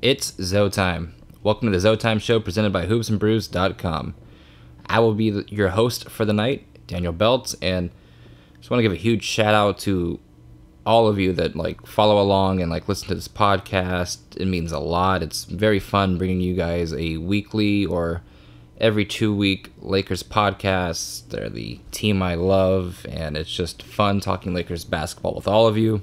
It's ZoTime. Welcome to the ZoTime show presented by hoopsandbrews.com. I will be your host for the night, Daniel Beltz, and just want to give a huge shout out to all of you that follow along and listen to this podcast. It means a lot. It's very fun bringing you guys a weekly or every 2-week Lakers podcast. They're the team I love, and it's just fun talking Lakers basketball with all of you.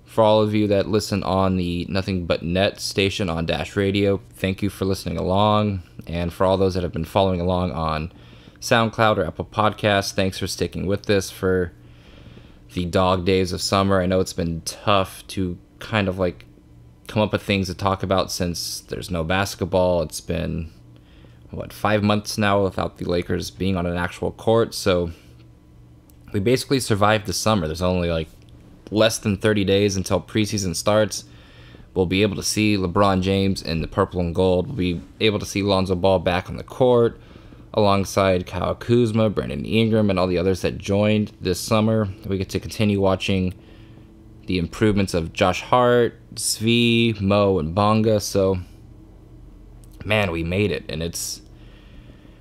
For all of you that listen on the Nothing But Net station on Dash Radio, thank you for listening along. And for all those that have been following along on SoundCloud or Apple Podcasts, thanks for sticking with this for the dog days of summer. I know it's been tough to kind of come up with things to talk about since there's no basketball. It's been, 5 months now without the Lakers being on an actual court. So we basically survived the summer. There's only less than 30 days until preseason starts. We'll be able to see LeBron James in the purple and gold. We'll be able to see Lonzo Ball back on the court alongside Kyle Kuzma, Brandon Ingram, and all the others that joined this summer. We get to continue watching the improvements of Josh Hart, Svi, Mo, and Bonga. So, man, we made it, and it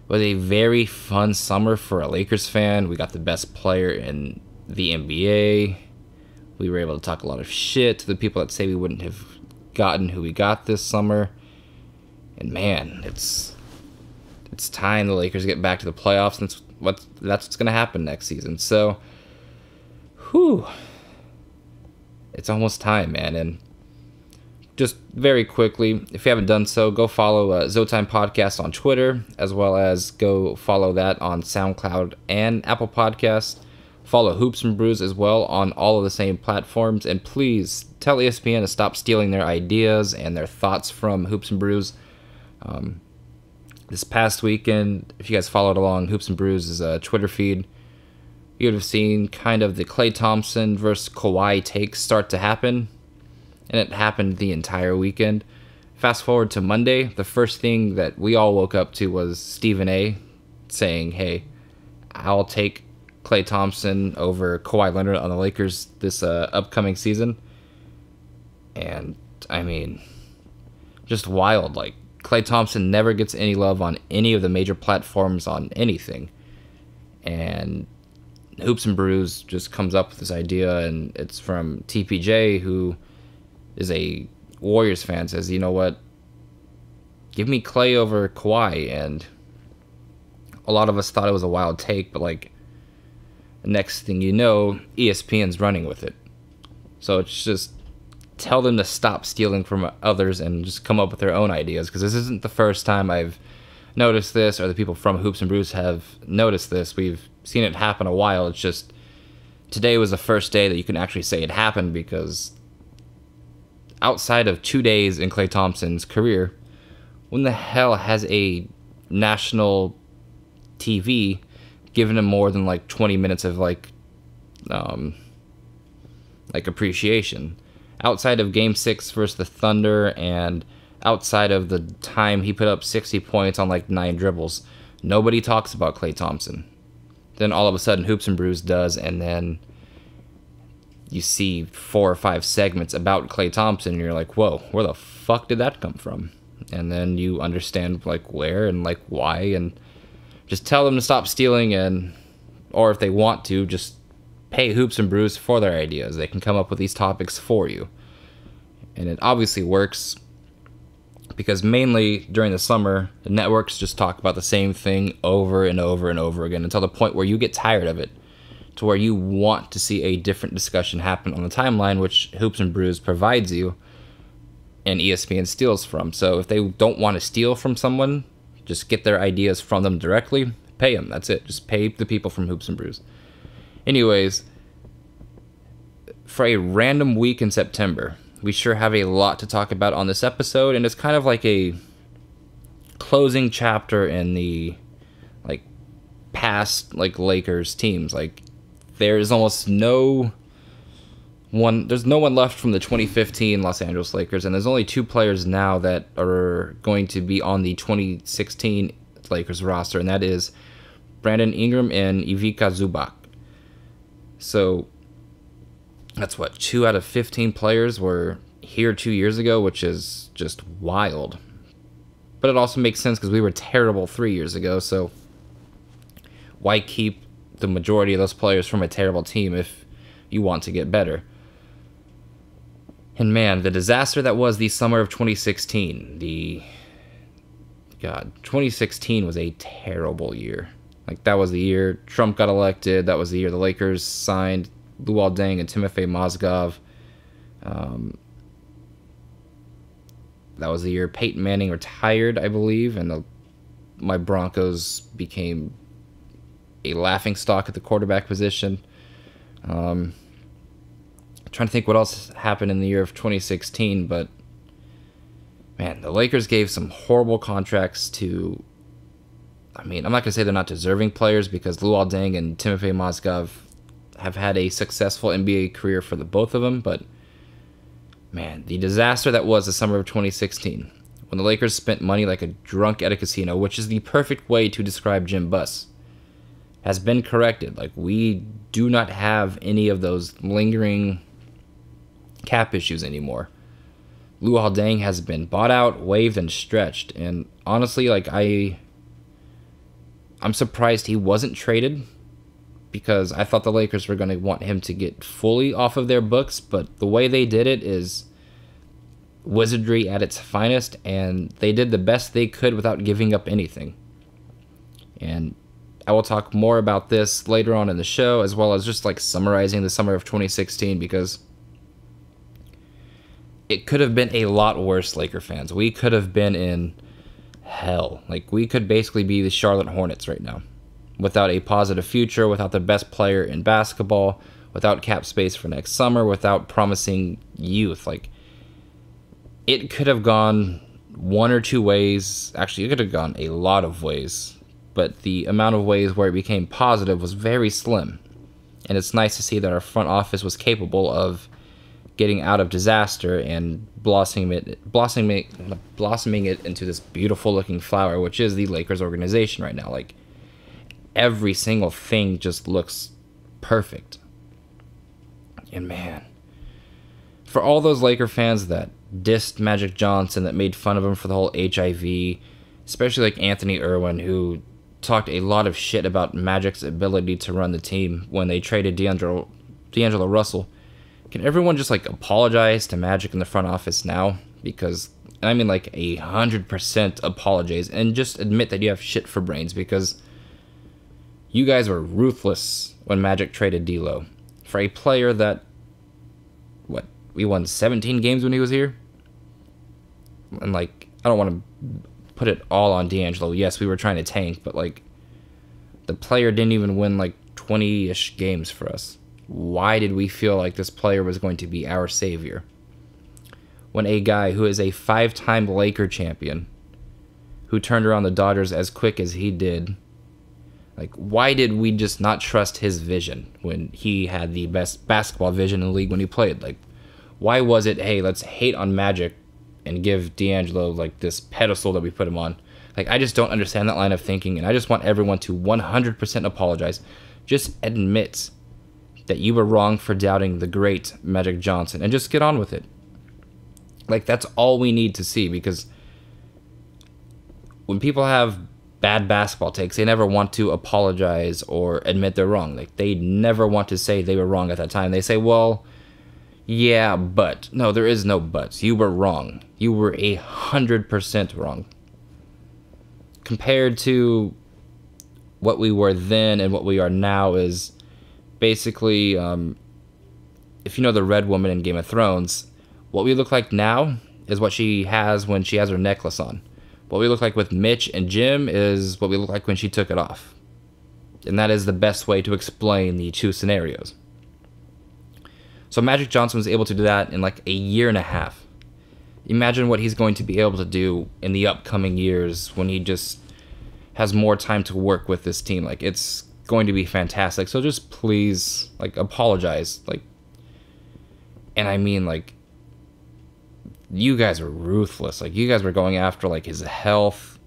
was a very fun summer for a Lakers fan. We got the best player in the NBA. We were able to talk a lot of shit to the people that say we wouldn't have gotten who we got this summer. And man, it's time the Lakers get back to the playoffs, and that's what's going to happen next season. So, it's almost time, man. And just very quickly, if you haven't done so, go follow ZoTime Podcast on Twitter, as well as go follow that on SoundCloud and Apple Podcasts. Follow Hoops and Brews as well on all of the same platforms. And please tell ESPN to stop stealing their ideas and their thoughts from Hoops and Brews. This past weekend, if you guys followed along Hoops and Brews' Twitter feed, you would have seen kind of the Klay Thompson versus Kawhi takes start to happen. And it happened the entire weekend. Fast forward to Monday, the first thing that we all woke up to was Stephen A. saying, hey, I'll take Klay Thompson over Kawhi Leonard on the Lakers this upcoming season. And, I mean, just wild. Klay Thompson never gets any love on any of the major platforms on anything. And Hoops and Brews just comes up with this idea, and it's from TPJ, who is a Warriors fan, says, you know what, give me Klay over Kawhi. And a lot of us thought it was a wild take, but next thing you know, ESPN's running with it. So it's just tell them to stop stealing from others and just come up with their own ideas, because this isn't the first time I've noticed this, or the people from Hoops and Brews have noticed this. We've seen it happen a while. It's just today was the first day that you can actually say it happened, because outside of 2 days in Klay Thompson's career, when the hell has a national TV given him more than 20 minutes of appreciation? Outside of Game 6 versus the Thunder, and outside of the time he put up 60 points on 9 dribbles, nobody talks about Klay Thompson. Then all of a sudden Hoops and Brews does, and then you see 4 or 5 segments about Klay Thompson, and you're like, whoa, where the fuck did that come from? And then you understand where and why, and just tell them to stop stealing, or if they want to, just pay Hoops and Brews for their ideas. They can come up with these topics for you. And it obviously works, because mainly during the summer, the networks just talk about the same thing over and over and over again until the point where you get tired of it, to where you want to see a different discussion happen on the timeline, which Hoops and Brews provides you and ESPN steals from. So if they don't want to steal from someone, just get their ideas from them directly, pay them. That's it. Just pay the people from Hoops and Brews. Anyways, for a random week in September, we sure have a lot to talk about on this episode, and it's kind of like a closing chapter in the past Lakers teams. There's almost no one left from the 2015 Los Angeles Lakers, and there's only 2 players now that are going to be on the 2016 Lakers roster, and that is Brandon Ingram and Ivica Zubac. So that's 2 out of 15 players were here 2 years ago, which is just wild. But it also makes sense because we were terrible 3 years ago, so why keep the majority of those players from a terrible team if you want to get better? And man, the disaster that was the summer of 2016, 2016 was a terrible year. Like, that was the year Trump got elected, that was the year the Lakers signed Luol Deng and Timofey Mozgov. That was the year Peyton Manning retired, I believe, and my Broncos became a laughingstock at the quarterback position. Trying to think what else happened in the year of 2016, but man, the Lakers gave some horrible contracts to, I mean, I'm not going to say they're not deserving players because Luol Deng and Timofey Mozgov have had a successful NBA career for the both of them, but man, the disaster that was the summer of 2016, when the Lakers spent money like a drunk at a casino, which is the perfect way to describe Jim Buss, has been corrected. Like, we do not have any of those lingering cap issues anymore. Luol Deng has been bought out, waived, and stretched, and honestly, like, I'm surprised he wasn't traded, because I thought the Lakers were going to want him to get fully off of their books, but the way they did it is wizardry at its finest, and they did the best they could without giving up anything. And I will talk more about this later on in the show, as well as just like summarizing the summer of 2016, because it could have been a lot worse, Laker fans. We could have been in hell. Like, we could basically be the Charlotte Hornets right now, without a positive future, without the best player in basketball, without cap space for next summer, without promising youth. Like, it could have gone one or two ways. Actually, it could have gone a lot of ways, but the amount of ways where it became positive was very slim. And it's nice to see that our front office was capable of getting out of disaster and blossoming it into this beautiful looking flower, which is the Lakers organization right now. Like, every single thing just looks perfect. And man, for all those Laker fans that dissed Magic Johnson, that made fun of him for the whole HIV, especially like Anthony Irwin, who talked a lot of shit about Magic's ability to run the team when they traded D'Angelo Russell, can everyone just like apologize to Magic in the front office now? Because, I mean, like 100% apologize, and just admit that you have shit for brains, because you guys were ruthless when Magic traded D'Lo for a player that, we won 17 games when he was here? And, like, I don't want to put it all on D'Angelo. Yes, we were trying to tank, but, like, the player didn't even win, like, 20-ish games for us. Why did we feel like this player was going to be our savior? When a guy who is a 5-time Laker champion, who turned around the Dodgers as quick as he did, like, why did we just not trust his vision when he had the best basketball vision in the league when he played? Like, why was it, hey, let's hate on Magic and give D'Angelo, like, this pedestal that we put him on? Like, I just don't understand that line of thinking, and I just want everyone to 100% apologize. Just admit that you were wrong for doubting the great Magic Johnson, and just get on with it. Like, that's all we need to see, because when people have bad basketball takes, they never want to apologize or admit they're wrong. Like, they never want to say they were wrong at that time. They say, well, yeah, but. No, there is no buts. You were wrong. You were 100% wrong. Compared to what we were then and what we are now is basically, if you know the Red Woman in Game of Thrones, what we look like now is what she has when she has her necklace on. What we look like with Mitch and Jim is what we look like when she took it off. And that is the best way to explain the two scenarios. So Magic Johnson was able to do that in like a year and a half. Imagine what he's going to be able to do in the upcoming years when he just has more time to work with this team. Like, it's going to be fantastic. So just please, like, apologize. Like, and I mean, like, you guys were ruthless. Like, you guys were going after, like, his health.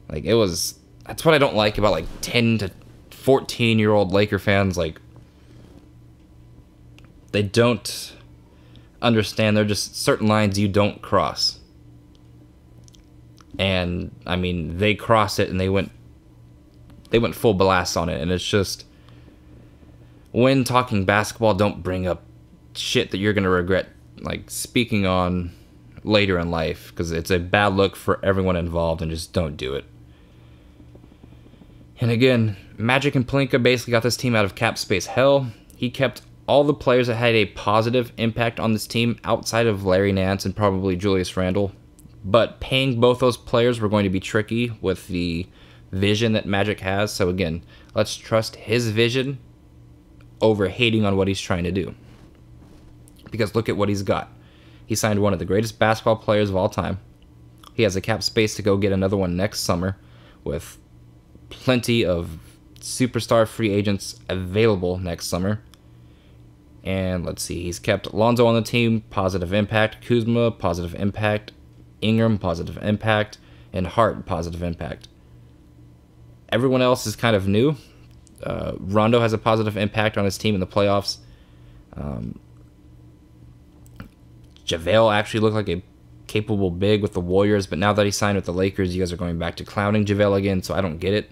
Like, it was, that's what I don't like about, like, 10 to 14-year-old Laker fans. Like, they don't, understand there are just certain lines you don't cross. And I mean, they crossed it and they went full blast on it. And it's just, when talking basketball, don't bring up shit that you're going to regret, like, speaking on later in life, because it's a bad look for everyone involved, and just don't do it. And again, Magic and Pelinka basically got this team out of cap space hell. He kept all the players that had a positive impact on this team outside of Larry Nance and probably Julius Randle. But paying both those players were going to be tricky with the vision that Magic has. So again, let's trust his vision over hating on what he's trying to do. Because look at what he's got. He signed one of the greatest basketball players of all time. He has a cap space to go get another one next summer with plenty of superstar free agents available next summer. And let's see, he's kept Lonzo on the team, positive impact. Kuzma, positive impact. Ingram, positive impact. And Hart, positive impact. Everyone else is kind of new. Rondo has a positive impact on his team in the playoffs. JaVale actually looked like a capable big with the Warriors, but now that he signed with the Lakers, you guys are going back to clowning JaVale again, so I don't get it.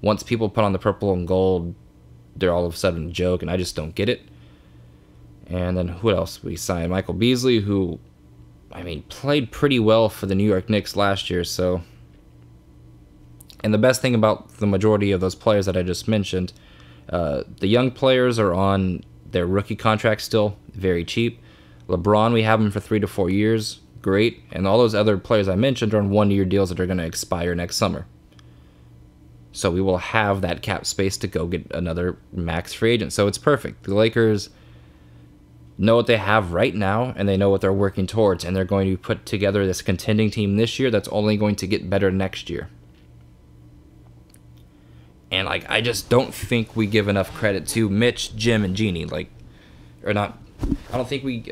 Once people put on the purple and gold, they're all of a sudden a joke, and I just don't get it. And then who else? We signed Michael Beasley, who, I mean, played pretty well for the New York Knicks last year, so. And the best thing about the majority of those players that I just mentioned, the young players are on their rookie contracts still, very cheap. LeBron, we have him for 3 to 4 years, great. And all those other players I mentioned are on 1-year deals that are going to expire next summer. So we will have that cap space to go get another max free agent. So it's perfect. The Lakers know what they have right now, and they know what they're working towards, and they're going to put together this contending team this year that's only going to get better next year. And, like, I just don't think we give enough credit to Mitch, Jim, and Jeanie. Like, or not. I don't think we.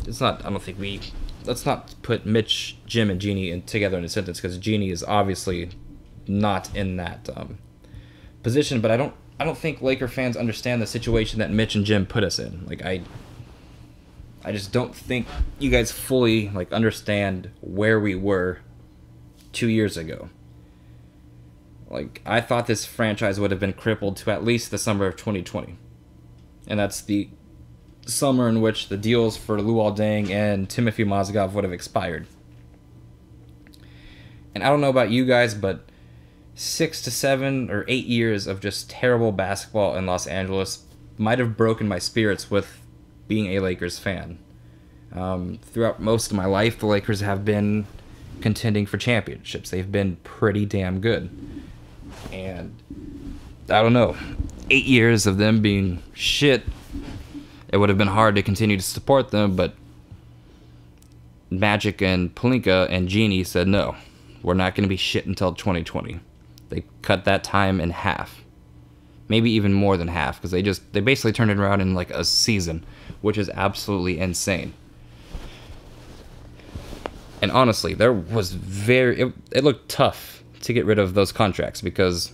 It's not. I don't think we. Let's not put Mitch, Jim, and Jeanie together in a sentence, because Jeanie is obviously not in that position. But I don't think Laker fans understand the situation that Mitch and Jim put us in. Like, I just don't think you guys fully, like, understand where we were 2 years ago. Like, I thought this franchise would have been crippled to at least the summer of 2020. And that's the summer in which the deals for Luol Deng and Timothy Mozgov would have expired. And I don't know about you guys, but 6 to 7 or 8 years of just terrible basketball in Los Angeles might have broken my spirits with being a Lakers fan. Throughout most of my life, the Lakers have been contending for championships. They've been pretty damn good. And I don't know, 8 years of them being shit, it would have been hard to continue to support them, but Magic and Pelinka and Jeanie said, no, we're not going to be shit until 2020. They cut that time in half. Maybe even more than half, because they basically turned it around in like a season, which is absolutely insane. And honestly, there was it looked tough to get rid of those contracts, because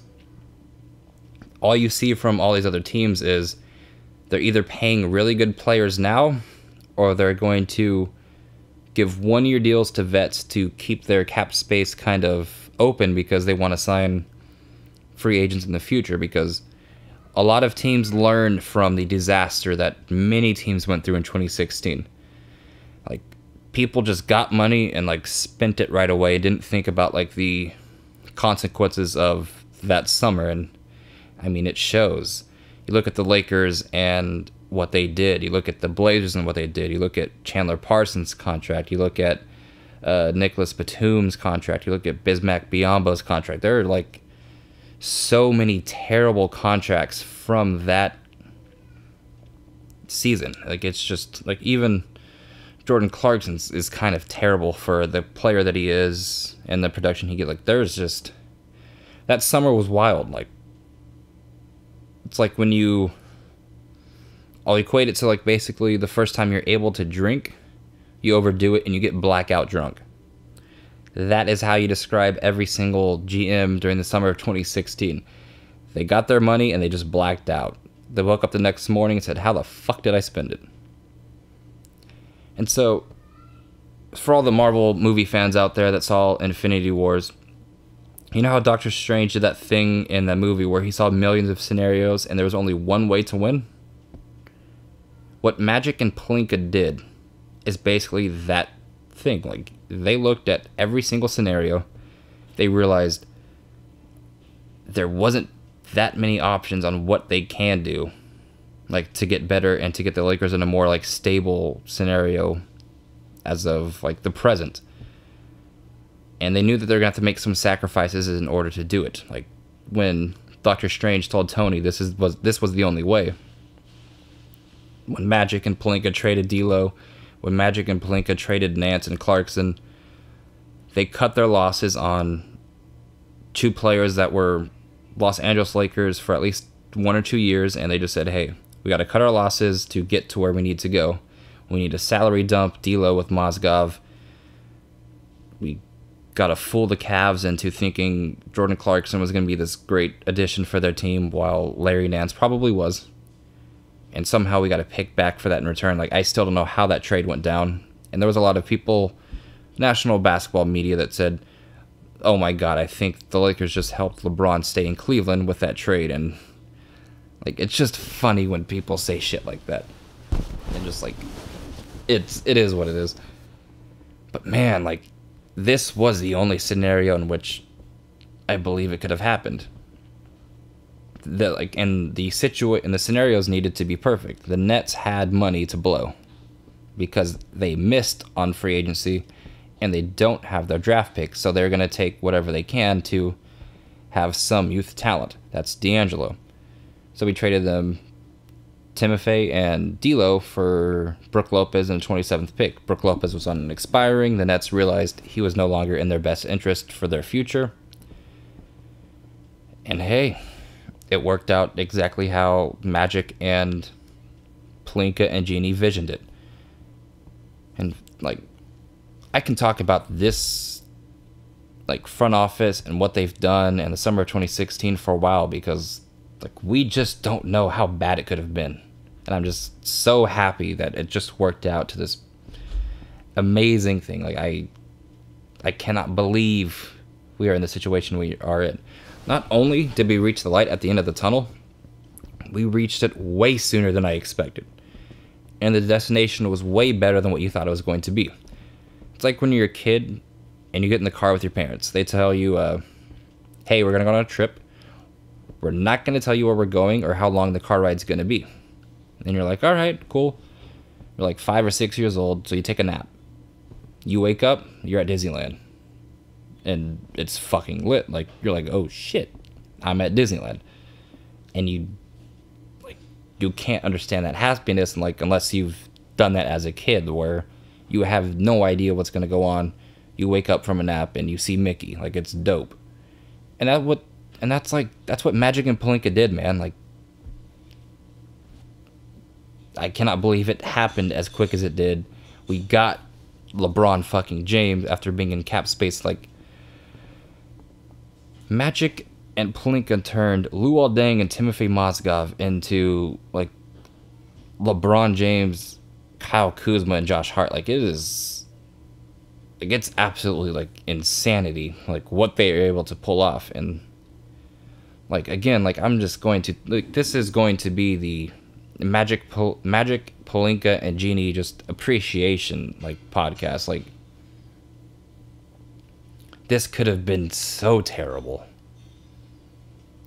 all you see from all these other teams is they're either paying really good players now, or they're going to give 1-year deals to vets to keep their cap space kind of open, because they want to sign free agents in the future. Because a lot of teams learned from the disaster that many teams went through in 2016. Like, people just got money and, like, spent it right away, didn't think about, like, the consequences of that summer. And I mean, it shows. You look at the Lakers and what they did. You look at the Blazers and what they did. You look at Chandler Parsons' contract. You look at Nicholas Batum's contract. You look at Bismack Biyombo's contract. There are, like, so many terrible contracts from that season. Like, it's just, like, even Jordan Clarkson is kind of terrible for the player that he is and the production he get. Like, there's just, that summer was wild. Like, it's like when I'll equate it to, like, basically the first time you're able to drink, you overdo it and you get blackout drunk. That is how you describe every single GM during the summer of 2016. They got their money and they just blacked out. They woke up the next morning and said, how the fuck did I spend it? And so, for all the Marvel movie fans out there that saw Infinity Wars, you know how Doctor Strange did that thing in that movie where he saw millions of scenarios and there was only one way to win? What Magic and Pelinka did is basically that thing. Like, they looked at every single scenario. They realized there wasn't that many options on what they can do, like, to get better and to get the Lakers in a more, like, stable scenario as of, like, the present. And they knew that they're going to have to make some sacrifices in order to do it. Like, when Doctor Strange told Tony this was the only way. When Magic and Pelinka traded D'Lo, when Magic and Pelinka traded Nance and Clarkson, they cut their losses on two players that were Los Angeles Lakers for at least 1 or 2 years, and they just said, hey, we got to cut our losses to get to where we need to go. We need a salary dump D'Lo with Mozgov. We got to fool the Cavs into thinking Jordan Clarkson was going to be this great addition for their team, while Larry Nance probably was. And somehow we got to pick back for that in return. Like, I still don't know how that trade went down. And there was a lot of people, national basketball media, that said, oh my God, I think the Lakers just helped LeBron stay in Cleveland with that trade. And, like, it's just funny when people say shit like that. And just, like, it is what it is. But man, like, this was the only scenario in which I believe it could have happened. And the scenarios needed to be perfect. The Nets had money to blow because they missed on free agency and they don't have their draft picks, so they're going to take whatever they can to have some youth talent. That's D'Angelo. So we traded them Timofey and D'Lo for Brook Lopez and a 27th pick. Brook Lopez was on an expiring. The Nets realized he was no longer in their best interest for their future. And hey, it worked out exactly how Magic and Pelinka and Jeanie visioned it. And, like, I can talk about this, like, front office and what they've done in the summer of 2016 for a while, because, like, we just don't know how bad it could have been. And I'm just so happy that it just worked out to this amazing thing. Like, I cannot believe we are in the situation we are in. Not only did we reach the light at the end of the tunnel, we reached it way sooner than I expected. And the destination was way better than what you thought it was going to be. It's like when you're a kid and you get in the car with your parents. They tell you, hey, we're going to go on a trip. We're not going to tell you where we're going or how long the car ride's going to be. And you're like, all right, cool. You're like 5 or 6 years old, so you take a nap. You wake up, you're at Disneyland. And it's fucking lit. Like, you're like, oh shit, I'm at Disneyland. And you can't understand that happiness, and, like, unless you've done that as a kid, where you have no idea what's gonna go on. You wake up from a nap and you see Mickey. Like, it's dope. And that's what Magic and Pelinka did, man. Like, I cannot believe it happened as quick as it did. We got LeBron fucking James after being in cap space. Like, Magic and Pelinka turned Luol Deng and Timofey Mozgov into, like, LeBron James, Kyle Kuzma, and Josh Hart. Like, it's absolutely, like, insanity, like, what they are able to pull off. And, like, again, like, I'm just going to, like, this is going to be the Magic, Pelinka, and Jeanie just appreciation, like, podcast. Like, this could have been so terrible.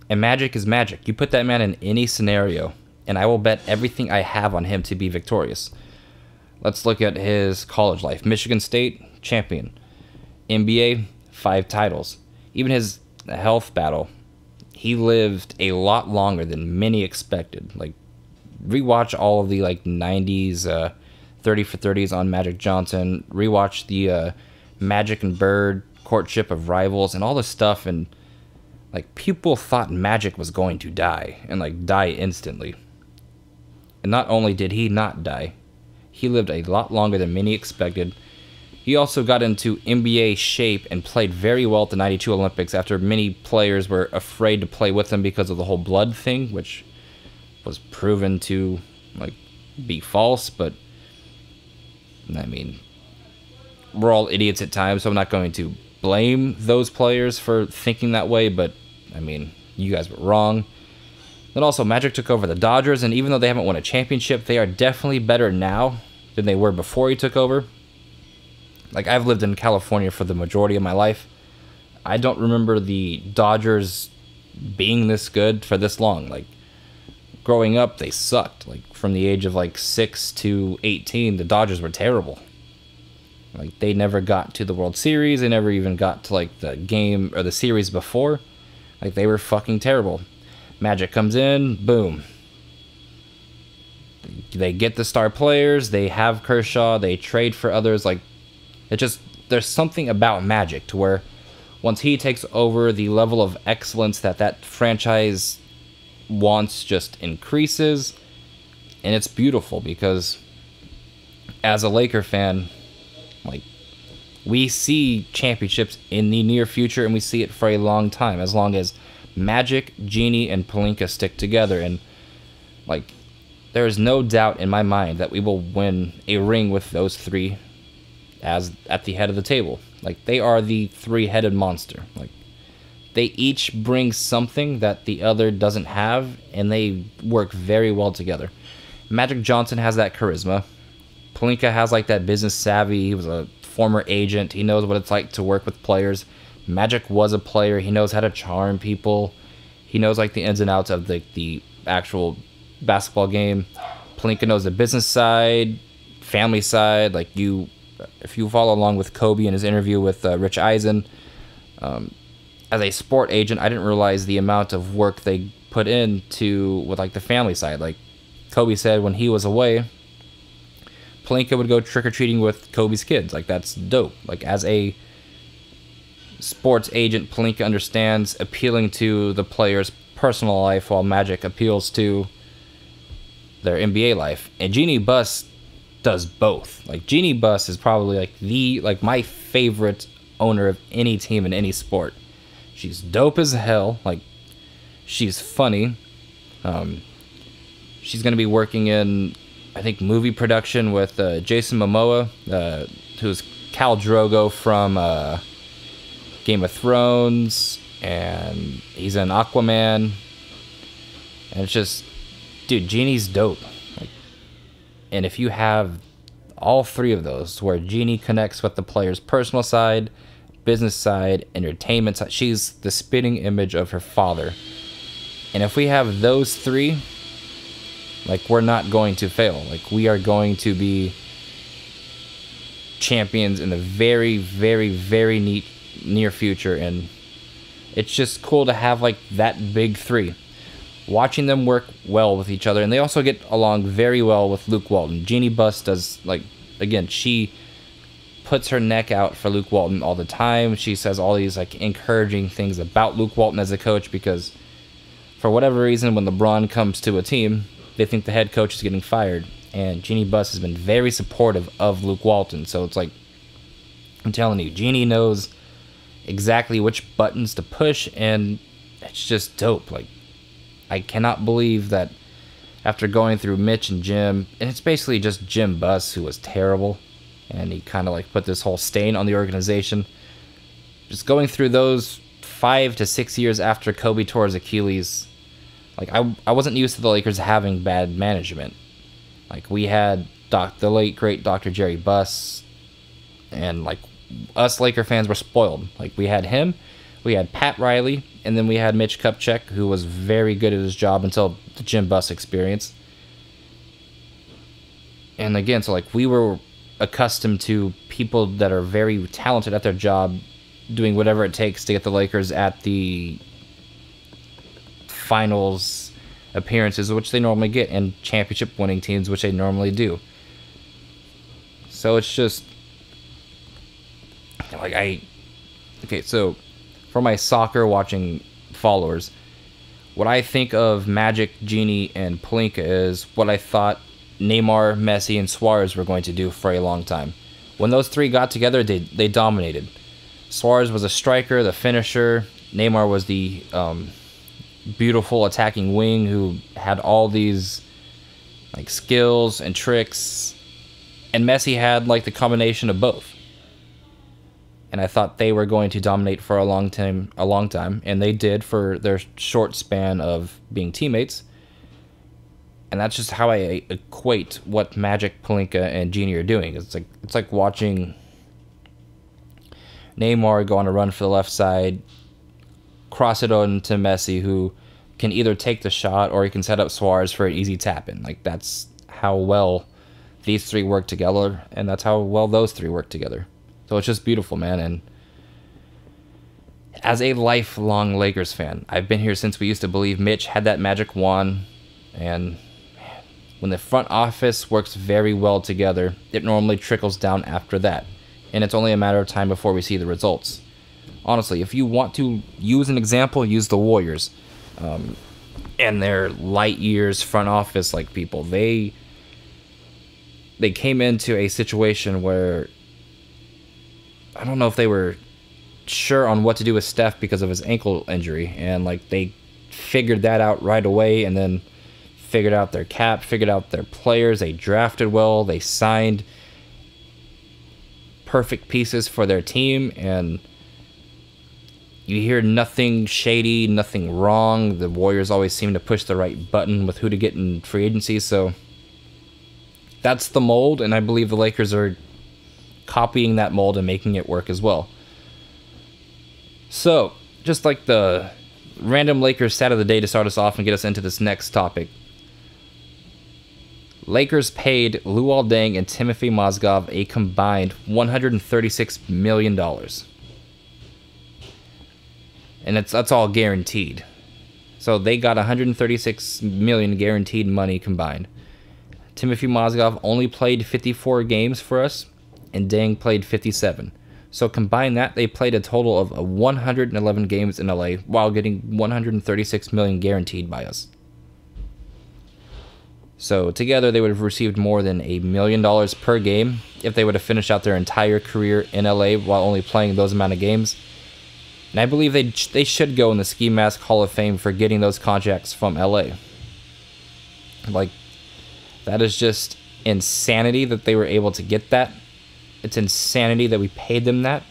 And Magic is Magic. You put that man in any scenario, and I will bet everything I have on him to be victorious. Let's look at his college life. Michigan State, champion. NBA, 5 titles. Even his health battle, he lived a lot longer than many expected. Like, rewatch all of the, like, 90s 30 for 30s on Magic Johnson. Rewatch the Magic and Bird courtship of rivals and all this stuff, and, like, people thought Magic was going to die, and, like, die instantly. And not only did he not die, he lived a lot longer than many expected. He also got into NBA shape and played very well at the 92 Olympics after many players were afraid to play with him because of the whole blood thing, which was proven to, like, be false. But I mean, we're all idiots at times, so I'm not going to blame those players for thinking that way, but, I mean, you guys were wrong. Then also, Magic took over the Dodgers, and even though they haven't won a championship, they are definitely better now than they were before he took over. Like, I've lived in California for the majority of my life. I don't remember the Dodgers being this good for this long. Like, growing up, they sucked. Like, from the age of, like, 6 to 18, the Dodgers were terrible. Like, they never got to the World Series. They never even got to, like, the game or the series before. Like, they were fucking terrible. Magic comes in, boom. They get the star players. They have Kershaw. They trade for others. Like, it just, there's something about Magic to where once he takes over, the level of excellence that franchise wants just increases. And it's beautiful because as a Laker fan, like, we see championships in the near future, and we see it for a long time, as long as Magic, Jeanie, and Pelinka stick together. And, like, there is no doubt in my mind that we will win a ring with those three as at the head of the table. Like, they are the three-headed monster. Like, they each bring something that the other doesn't have, and they work very well together. Magic Johnson has that charisma. Pelinka has, like, that business savvy. He was a former agent. He knows what it's like to work with players. Magic was a player. He knows how to charm people. He knows, like, the ins and outs of the actual basketball game. Pelinka knows the business side, family side. Like, if you follow along with Kobe in his interview with Rich Eisen, as a sport agent, I didn't realize the amount of work they put into with, like, the family side. Like, Kobe said when he was away, Pelinka would go trick-or-treating with Kobe's kids. Like, that's dope. Like, as a sports agent, Pelinka understands appealing to the player's personal life while Magic appeals to their NBA life. And Jeanie Buss does both. Like, Jeanie Buss is probably, like, my favorite owner of any team in any sport. She's dope as hell. Like, she's funny. She's going to be working in, I think, movie production with Jason Momoa, who's Khal Drogo from Game of Thrones, and he's in Aquaman. And it's just, dude, Jeannie's dope. Like, and if you have all three of those, where Jeanie connects with the player's personal side, business side, entertainment side, she's the spitting image of her father. And if we have those three, like, we're not going to fail. Like, we are going to be champions in the very, very, very near future. And it's just cool to have, like, that big three. Watching them work well with each other. And they also get along very well with Luke Walton. Jeanie Buss does, like, again, she puts her neck out for Luke Walton all the time. She says all these, like, encouraging things about Luke Walton as a coach, because for whatever reason, when LeBron comes to a team, they think the head coach is getting fired. And Jeanie Buss has been very supportive of Luke Walton. So it's like, I'm telling you, Jeanie knows exactly which buttons to push, and it's just dope. Like, I cannot believe that after going through Mitch and Jim, and it's basically just Jim Buss, who was terrible, and he kind of, like, put this whole stain on the organization. Just going through those 5 to 6 years after Kobe tore his Achilles, like, I wasn't used to the Lakers having bad management. Like, we had the late, great Dr. Jerry Buss, and, like, us Laker fans were spoiled. Like, we had him, we had Pat Riley, and then we had Mitch Kupchak, who was very good at his job until the Jim Buss experience. And again, so, like, we were accustomed to people that are very talented at their job doing whatever it takes to get the Lakers at the finals appearances, which they normally get, and championship winning teams, which they normally do. So it's just, like, okay, so for my soccer watching followers, what I think of Magic, Jeanie, and Pelinka is what I thought Neymar, Messi, and Suarez were going to do for a long time. When those three got together, they dominated. Suarez was a striker, the finisher. Neymar was the beautiful attacking wing who had all these, like, skills and tricks. And Messi had like the combination of both. And I thought they were going to dominate for a long time, and they did for their short span of being teammates. And that's just how I equate what Magic, Pelinka, and Jeanie are doing. It's like watching Neymar go on a run for the left side, cross it on to Messi, who can either take the shot or he can set up Suarez for an easy tap-in. Like, that's how well these three work together, and that's how well those three work together. So it's just beautiful, man. And as a lifelong Lakers fan, I've been here since we used to believe Mitch had that magic wand, and when the front office works very well together, it normally trickles down after that. And it's only a matter of time before we see the results. Honestly, if you want to use an example, use the Warriors. And their light years front office like people. They came into a situation where I don't know if they were sure on what to do with Steph because of his ankle injury. And like they figured that out right away, and then figured out their cap, figured out their players. They drafted well. They signed perfect pieces for their team, and you hear nothing shady, nothing wrong. The Warriors always seem to push the right button with who to get in free agency, so that's the mold, and I believe the Lakers are copying that mold and making it work as well. So, just like the random Lakers stat of the day to start us off and get us into this next topic. Lakers paid Luol Deng and Timothy Mozgov a combined $136 million. And that's all guaranteed. So they got $136 million guaranteed money combined. Timothy Mozgov only played 54 games for us, and Deng played 57. So combine that, they played a total of 111 games in LA while getting $136 million guaranteed by us. So together they would have received more than $1 million per game if they would have finished out their entire career in LA while only playing those amount of games. And I believe they should go in the Ski Mask Hall of Fame for getting those contracts from LA. Like, that is just insanity that they were able to get that. It's insanity that we paid them that.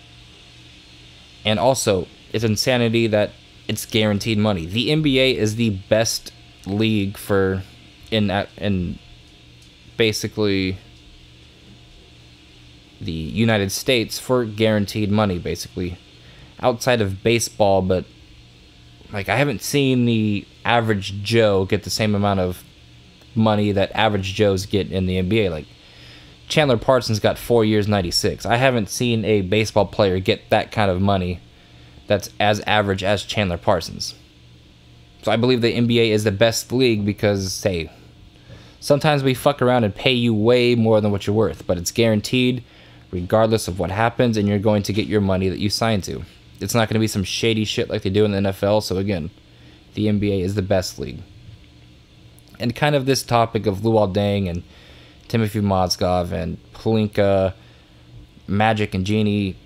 And also, it's insanity that it's guaranteed money. The NBA is the best league for in basically the United States for guaranteed money, basically. Outside of baseball, but like I haven't seen the average Joe get the same amount of money that average Joes get in the NBA. Like Chandler Parsons got 4 years, 96. I haven't seen a baseball player get that kind of money that's as average as Chandler Parsons. So I believe the NBA is the best league because, hey, sometimes we fuck around and pay you way more than what you're worth, but it's guaranteed regardless of what happens, and you're going to get your money that you signed to. It's not going to be some shady shit like they do in the NFL, so again, the NBA is the best league. And kind of this topic of Luol Deng and Timothy Mozgov and Pelinka, Magic and Jeanie,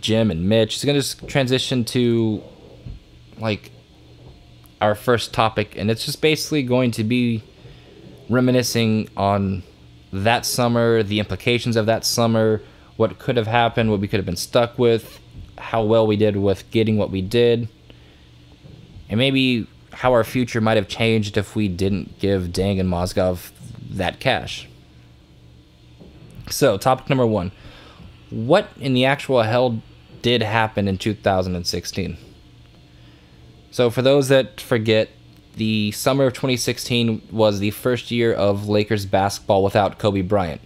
Jim and Mitch is going to just transition to like our first topic, and it's just basically going to be reminiscing on that summer, the implications of that summer, what could have happened, what we could have been stuck with, how well we did with getting what we did, and maybe how our future might have changed if we didn't give Deng and Mozgov that cash. So, topic number 1. What in the actual hell did happen in 2016? So, for those that forget, the summer of 2016 was the first year of Lakers basketball without Kobe Bryant.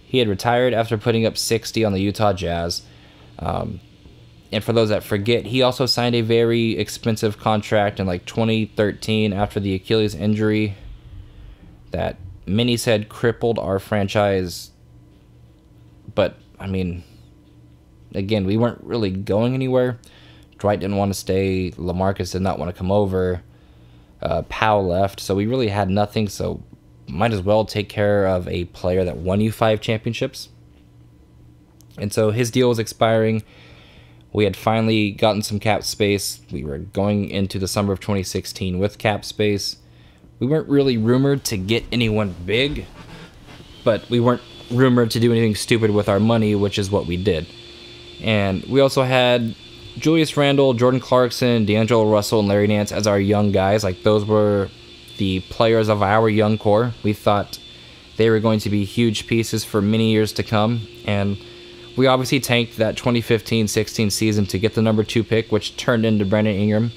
He had retired after putting up 60 on the Utah Jazz. And for those that forget, he also signed a very expensive contract in like 2013 after the Achilles injury that many said crippled our franchise. But, I mean, again, we weren't really going anywhere. Dwight didn't want to stay. LaMarcus did not want to come over. Powell left. So we really had nothing. So might as well take care of a player that won you 5 championships. And so his deal was expiring. We had finally gotten some cap space. We were going into the summer of 2016 with cap space. We weren't really rumored to get anyone big, but we weren't rumored to do anything stupid with our money, which is what we did. And we also had Julius Randle, Jordan Clarkson, D'Angelo Russell, and Larry Nance as our young guys. Like, those were the players of our young core. We thought they were going to be huge pieces for many years to come. And we obviously tanked that 2015-16 season to get the number 2 pick, which turned into Brandon Ingram.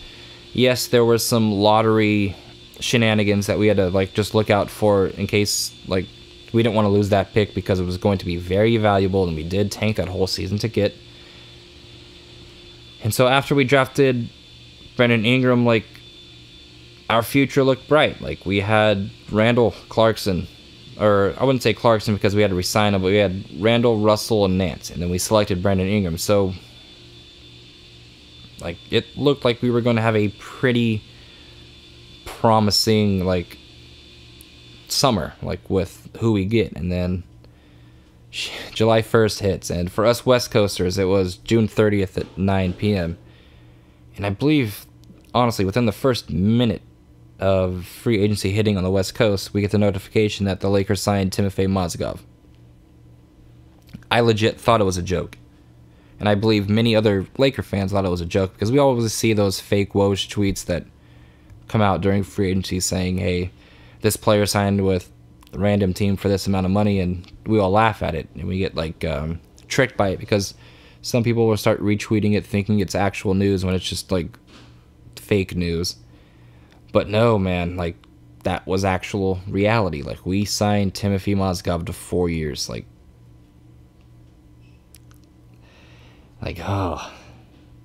Yes, there was some lottery shenanigans that we had to, like, just look out for in case, like, we didn't want to lose that pick because it was going to be very valuable, and we did tank that whole season to get. And so after we drafted Brandon Ingram, like, our future looked bright. Like, we had Randall, Clarkson, or I wouldn't say Clarkson because we had to resign him, but we had Randall, Russell, and Nance, and then we selected Brandon Ingram. So, like, it looked like we were going to have a pretty promising, like, summer, like, with who we get. And then July 1st hits, and for us West Coasters, it was June 30th at 9 p.m. And I believe, honestly, within the first minute of free agency hitting on the West Coast, we get the notification that the Lakers signed Timofey Mozgov. I legit thought it was a joke. And I believe many other Laker fans thought it was a joke, because we always see those fake Woj tweets that come out during free agency saying, hey, this player signed with a random team for this amount of money, and we all laugh at it, and we get, like, tricked by it, because some people will start retweeting it thinking it's actual news when it's just, like, fake news. But no, man, like, that was actual reality. Like, we signed Timofey Mozgov to 4 years. Like, oh,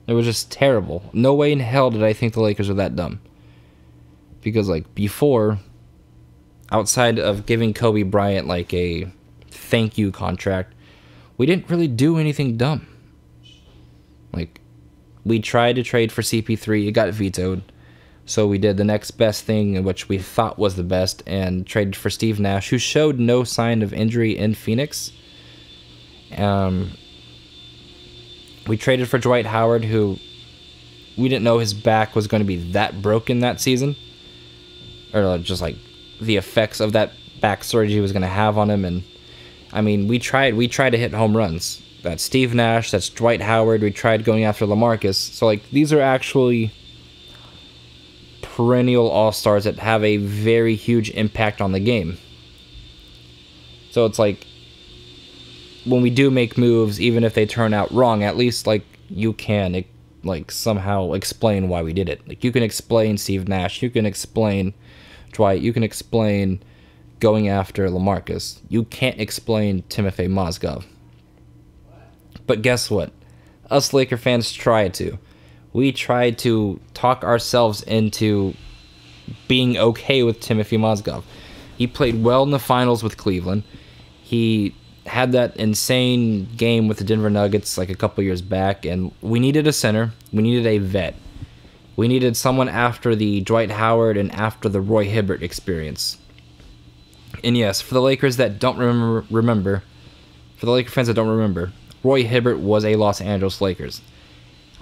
it was just terrible. No way in hell did I think the Lakers were that dumb. Because, like, before, outside of giving Kobe Bryant, like, a thank you contract, we didn't really do anything dumb. Like, we tried to trade for CP3, it got vetoed. So we did the next best thing, which we thought was the best, and traded for Steve Nash, who showed no sign of injury in Phoenix. We traded for Dwight Howard, who we didn't know his back was going to be that broken that season. Or just, like, the effects of that back surgery was going to have on him. And, I mean, we tried to hit home runs. That's Steve Nash, that's Dwight Howard. We tried going after LaMarcus. So, like, these are actually perennial all-stars that have a very huge impact on the game. So it's like, when we do make moves, even if they turn out wrong, at least, like, you can, like, somehow explain why we did it. Like, you can explain Steve Nash, you can explain Dwight, you can explain going after LaMarcus. You can't explain Timofey Mozgov. But guess what? Us Laker fans tried to. We tried to talk ourselves into being okay with Timofey Mozgov. He played well in the finals with Cleveland. He had that insane game with the Denver Nuggets like a couple years back, and we needed a center. We needed a vet. We needed someone after the Dwight Howard and after the Roy Hibbert experience. And yes, for the Lakers that don't remember, for the Laker fans that don't remember, Roy Hibbert was a Los Angeles Lakers.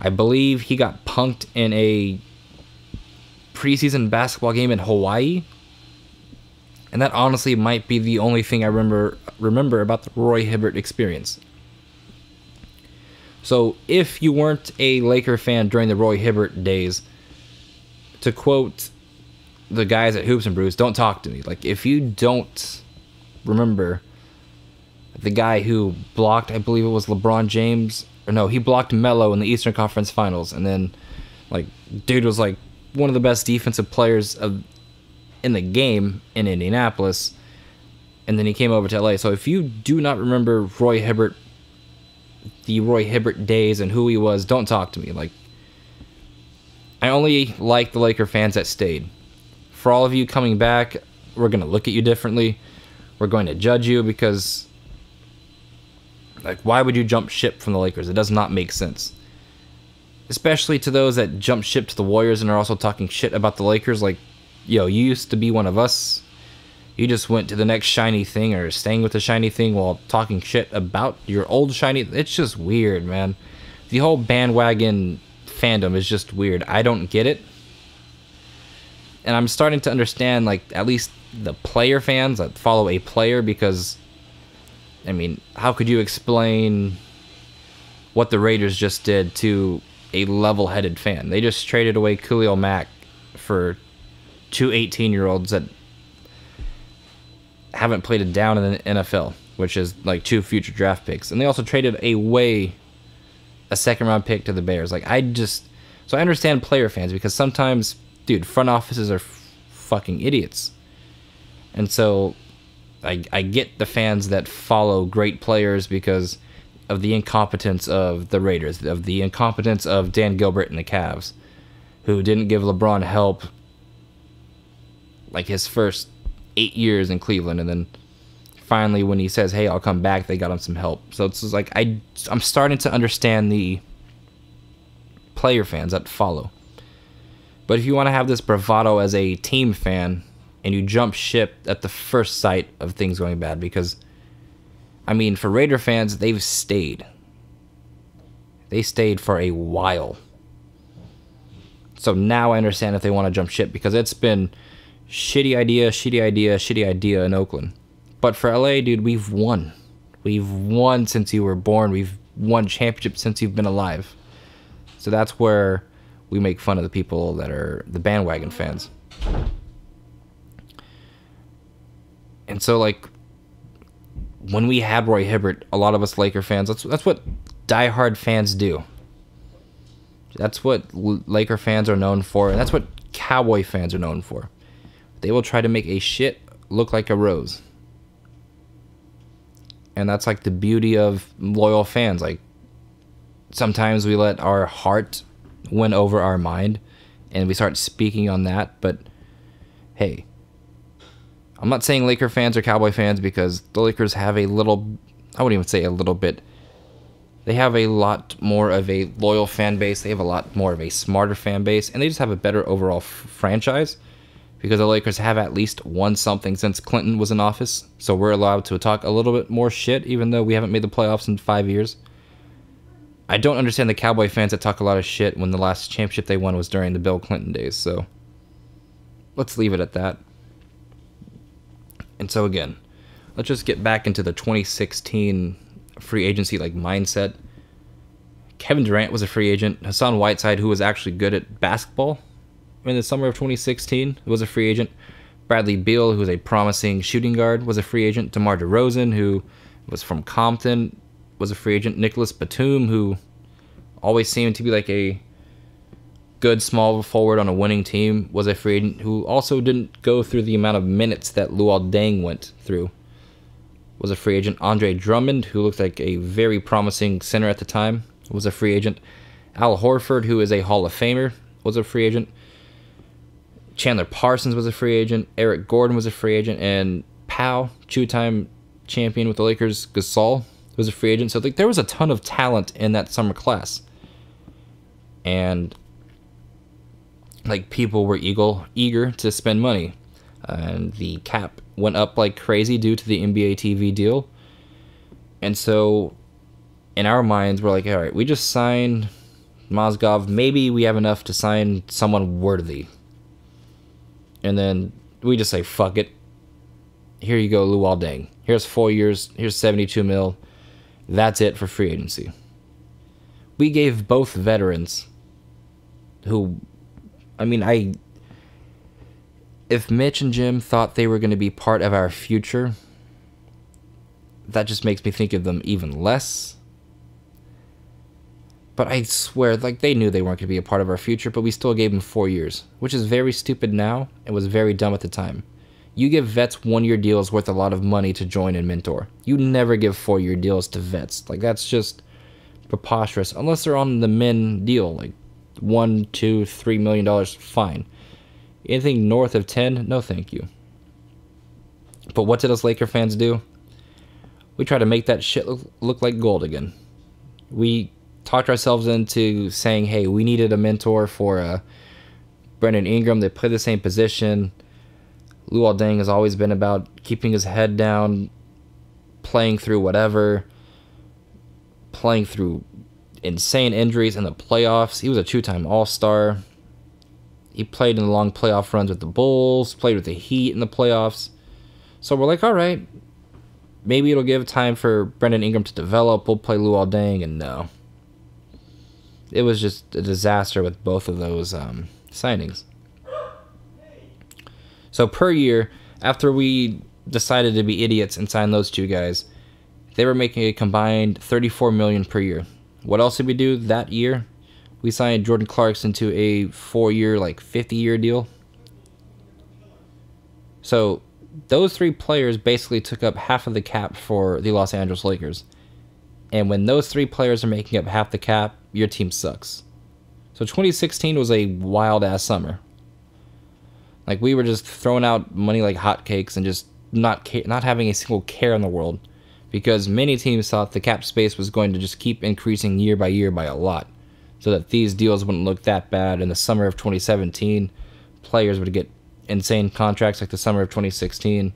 I believe he got punked in a preseason basketball game in Hawaii. And that honestly might be the only thing I remember about the Roy Hibbert experience. So if you weren't a Laker fan during the Roy Hibbert days, to quote the guys at Hoops and Brews, don't talk to me. Like, if you don't remember the guy who blocked, I believe it was LeBron James, or no, he blocked Melo in the Eastern Conference Finals, and then, like, dude was like one of the best defensive players in the game in Indianapolis, and then he came over to LA. So if you do not remember Roy Hibbert, the Roy Hibbert days and who he was, don't talk to me. Like, I only like the Laker fans that stayed. For all of you coming back, we're going to look at you differently. We're going to judge you because, like, why would you jump ship from the Lakers? It does not make sense. Especially to those that jump ship to the Warriors and are also talking shit about the Lakers. Like, yo, you used to be one of us. You just went to the next shiny thing or staying with the shiny thing while talking shit about your old shiny. It's just weird, man. The whole bandwagon fandom is just weird. I don't get it. And I'm starting to understand, like, at least the player fans that follow a player, because I mean, how could you explain what the Raiders just did to a level-headed fan? They just traded away Khalil Mack for two 18-year-olds that haven't played a down in the NFL, which is like two future draft picks. And they also traded away a second-round pick to the Bears. Like, so I understand player fans, because sometimes, dude, front offices are fucking idiots. And so I get the fans that follow great players because of the incompetence of the Raiders, of the incompetence of Dan Gilbert and the Cavs, who didn't give LeBron help like his first 8 years in Cleveland, and then finally when he says, hey, I'll come back, they got him some help. So it's just like I'm starting to understand the player fans that follow. But if you want to have this bravado as a team fan and you jump ship at the first sight of things going bad, because I mean, for Raider fans, they've stayed. They stayed for a while. So now I understand if they want to jump ship, because it's been shitty idea in Oakland. But for LA, dude, we've won. We've won since you were born. We've won championships since you've been alive. So that's where we make fun of the people that are the bandwagon fans. And so, like, when we had Roy Hibbert, a lot of us Laker fans, that's what diehard fans do. That's what Laker fans are known for, and that's what Cowboy fans are known for. They will try to make a shit look like a rose. And that's like the beauty of loyal fans. Like, sometimes we let our heart win over our mind, and we start speaking on that. But hey, I'm not saying Laker fans are Cowboy fans, because the Lakers have a little, I wouldn't even say a little bit, they have a lot more of a loyal fan base. They have a lot more of a smarter fan base, and they just have a better overall franchise, because the Lakers have at least won something since Clinton was in office. So we're allowed to talk a little bit more shit, even though we haven't made the playoffs in 5 years. I don't understand the Cowboy fans that talk a lot of shit when the last championship they won was during the Bill Clinton days. So let's leave it at that. And so again, let's just get back into the 2016 free agency like mindset. Kevin Durant was a free agent. Hassan Whiteside, who was actually good at basketball in the summer of 2016, was a free agent. Bradley Beal, who was a promising shooting guard, was a free agent. DeMar DeRozan, who was from Compton, was a free agent. Nicholas Batum, who always seemed to be like a good small forward on a winning team, was a free agent, who also didn't go through the amount of minutes that Luol Deng went through, was a free agent. Andre Drummond, who looked like a very promising center at the time, was a free agent. Al Horford, who is a Hall of Famer, was a free agent. Chandler Parsons was a free agent. Eric Gordon was a free agent. And Powell, two-time champion with the Lakers, Gasol, was a free agent. So there was a ton of talent in that summer class. And like, people were eager to spend money. And the cap went up like crazy due to the NBA TV deal. And so in our minds, we're like, all right, we just signed Mozgov. Maybe we have enough to sign someone worthy. And then we just say, fuck it. Here you go, Luol Deng. Here's 4 years. Here's $72 million. That's it for free agency. We gave both veterans who, I mean, if Mitch and Jim thought they were going to be part of our future, that just makes me think of them even less. But I swear, like, they knew they weren't going to be a part of our future, but we still gave them 4 years, which is very stupid now and was very dumb at the time. You give vets 1 year deals worth a lot of money to join and mentor. You never give 4 year deals to vets. Like, that's just preposterous. Unless they're on the men deal, like $1, $2, $3 million, fine. Anything north of 10, no thank you. But what did us Laker fans do? We tried to make that shit look like gold again. We talked ourselves into saying, hey, we needed a mentor for Brandon Ingram. They play the same position. Luol Deng has always been about keeping his head down, playing through whatever, playing through insane injuries in the playoffs. He was a two-time All-Star. He played in the long playoff runs with the Bulls, played with the Heat in the playoffs. So we're like, all right, maybe it'll give time for Brandon Ingram to develop. We'll play Luol Deng, and no. It was just a disaster with both of those signings. So per year, after we decided to be idiots and sign those two guys, they were making a combined $34 million per year. What else did we do that year? We signed Jordan Clarkson to a 4-year, like 50-year deal. So those three players basically took up half of the cap for the Los Angeles Lakers. And when those three players are making up half the cap, your team sucks. So 2016 was a wild-ass summer. Like, we were just throwing out money like hotcakes and just not having a single care in the world, because many teams thought the cap space was going to just keep increasing year by year by a lot, so that these deals wouldn't look that bad. In the summer of 2017, players would get insane contracts like the summer of 2016,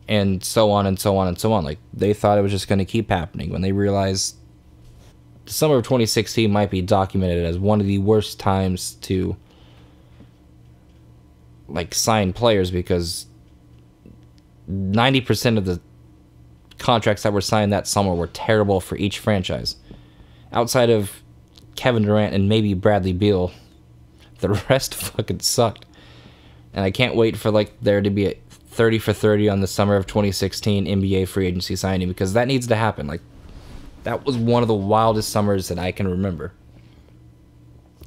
and so on and so on and so on. Like, they thought it was just going to keep happening when they realized the summer of 2016 might be documented as one of the worst times to like sign players, because 90% of the contracts that were signed that summer were terrible for each franchise. Outside of Kevin Durant and maybe Bradley Beal, the rest fucking sucked. And I can't wait for like there to be a 30 for 30 on the summer of 2016 NBA free agency signing, because that needs to happen. Like, that was one of the wildest summers that I can remember.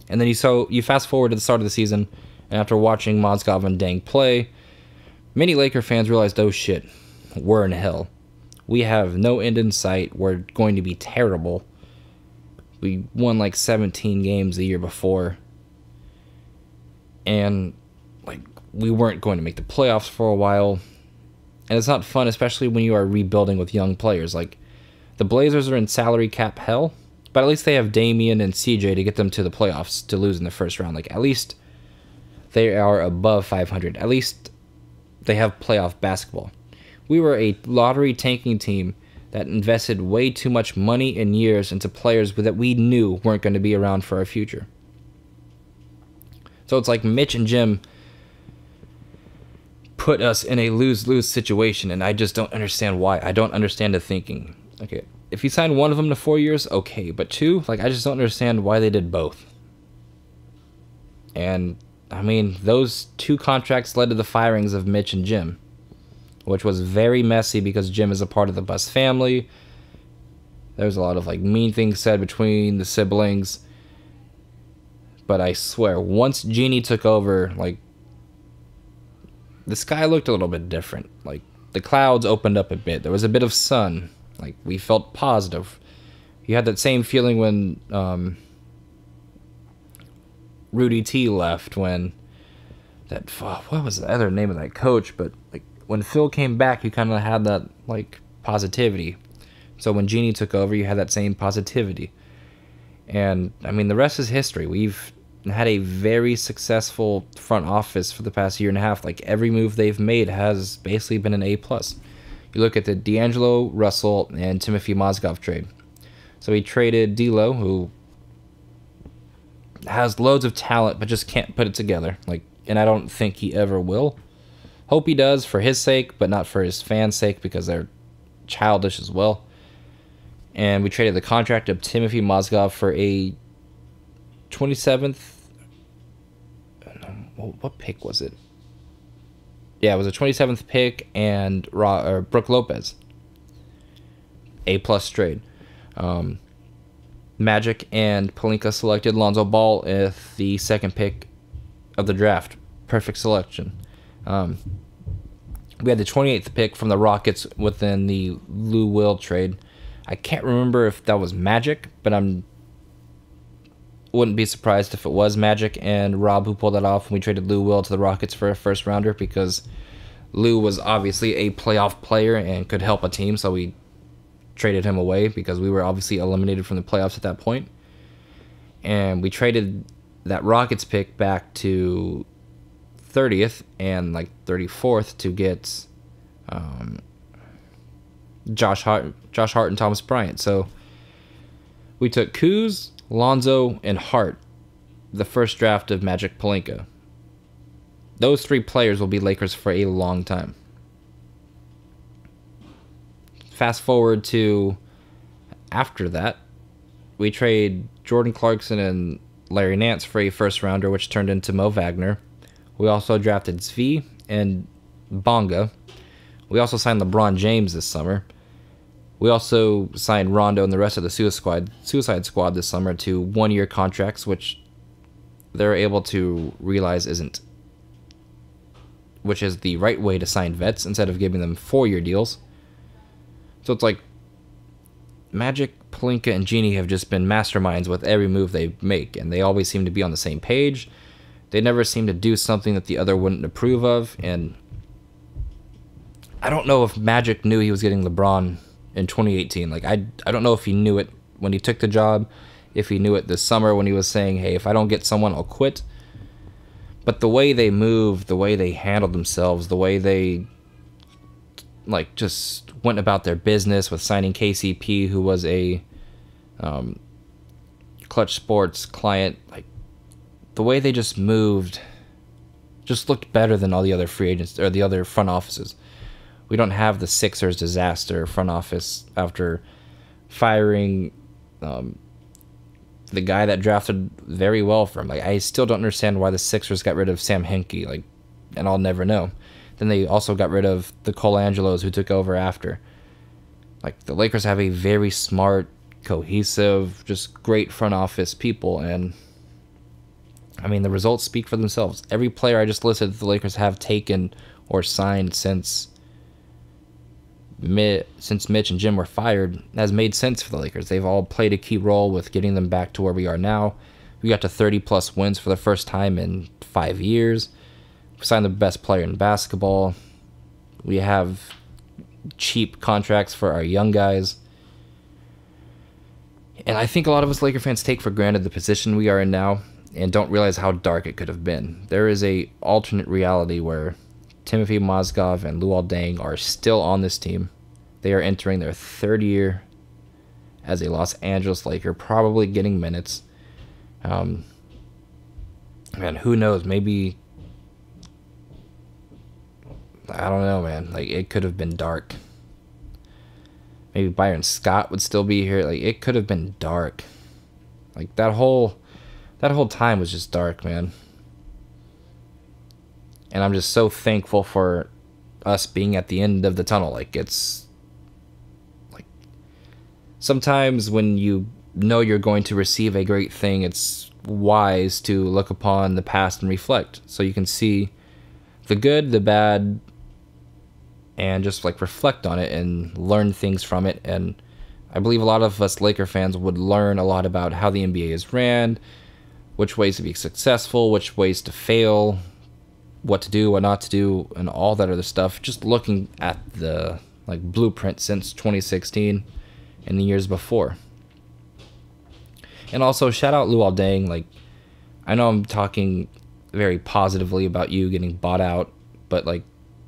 And then you fast forward to the start of the season, and after watching Mozgov and Deng play, many Laker fans realized, oh shit, we're in hell. We have no end in sight. We're going to be terrible. We won like 17 games the year before, and like, we weren't going to make the playoffs for a while. And it's not fun, especially when you are rebuilding with young players. Like, the Blazers are in salary cap hell, but at least they have Damian and CJ to get them to the playoffs to lose in the first round. Like, at least they are above 500. At least they have playoff basketball. We were a lottery tanking team that invested way too much money and years into players that we knew weren't going to be around for our future. So it's like Mitch and Jim put us in a lose-lose situation, and I just don't understand why. I don't understand the thinking. Okay, if you sign one of them to 4 years, okay, but two, like, I just don't understand why they did both. And I mean, those two contracts led to the firings of Mitch and Jim, which was very messy because Jim is a part of the Buss family. There's a lot of like mean things said between the siblings. But I swear, once Jeanie took over, like, the sky looked a little bit different. Like, the clouds opened up a bit. There was a bit of sun. Like, we felt positive. You had that same feeling when Rudy T left, when that, what was the other name of that coach? But like, when Phil came back, you kind of had that like positivity. So when Jeanie took over, you had that same positivity. And I mean, the rest is history. We've had a very successful front office for the past year and a half. Like, every move they've made has basically been an A+. You look at the D'Angelo, Russell, and Timothy Mozgov trade. So he traded D'Lo, who has loads of talent but just can't put it together. Like, and I don't think he ever will. Hope he does for his sake, but not for his fans' sake, because they're childish as well. And we traded the contract of Timothy Mozgov for a 27th. What pick was it? Yeah, it was a 27th pick and Brook Lopez. A+ trade. Magic and Pelinka selected Lonzo Ball as the second pick of the draft. Perfect selection. We had the 28th pick from the Rockets within the Lou Will trade. I can't remember if that was Magic, but wouldn't be surprised if it was Magic and Rob who pulled that off when we traded Lou Will to the Rockets for a first rounder, because Lou was obviously a playoff player and could help a team, so we traded him away because we were obviously eliminated from the playoffs at that point. And we traded that Rockets pick back to 30th and like 34th to get Josh Hart and Thomas Bryant. So we took Kuz, Lonzo, and Hart, the first draft of Magic Pelinka. Those three players will be Lakers for a long time. fast forward to after that, we trade Jordan Clarkson and Larry Nance for a first rounder, which turned into Mo Wagner. We also drafted Zvi and Bonga. We also signed LeBron James this summer. We also signed Rondo and the rest of the Suicide Squad this summer to one-year contracts, which they're able to realize which is the right way to sign vets instead of giving them 4-year deals. So it's like Magic, Pelinka, and Jeanie have just been masterminds with every move they make, and they always seem to be on the same page. They never seem to do something that the other wouldn't approve of, and I don't know if Magic knew he was getting LeBron in 2018. Like, I don't know if he knew it when he took the job, if he knew it this summer when he was saying, hey, if I don't get someone, I'll quit. But the way they moved, the way they handled themselves, the way they like just went about their business with signing KCP, who was a Clutch Sports client, like the way they just moved just looked better than all the other free agents or the other front offices. We don't have the Sixers disaster front office after firing the guy that drafted very well for him. Like, I still don't understand why the Sixers got rid of Sam Hinkie, like, and I'll never know. Then they also got rid of the Colangelos who took over after. Like, the Lakers have a very smart, cohesive, just great front office people, and I mean, the results speak for themselves. Every player I just listed the Lakers have taken or signed since Mitch and Jim were fired has made sense for the Lakers. They've all played a key role with getting them back to where we are now. We got to 30-plus wins for the first time in 5 years. We signed the best player in basketball. We have cheap contracts for our young guys. And I think a lot of us Laker fans take for granted the position we are in now and don't realize how dark it could have been. There is a alternate reality where Timothy Mozgov and Luol Deng are still on this team. They are entering their 3rd year as a Los Angeles Laker, probably getting minutes. Man, who knows? Maybe, I don't know, man. Like, it could have been dark. Maybe Byron Scott would still be here. Like, it could have been dark. Like, that whole time was just dark, man. And I'm just so thankful for us being at the end of the tunnel. Like, it's like sometimes when you know you're going to receive a great thing, it's wise to look upon the past and reflect, so you can see the good, the bad, and just like reflect on it and learn things from it. And I believe a lot of us Laker fans would learn a lot about how the NBA is ran, which ways to be successful, which ways to fail, what to do, what not to do, and all that other stuff. Just looking at the like blueprint since 2016 and the years before. And also, shout out Luol Deng. Like, I know I'm talking very positively about you getting bought out, but like,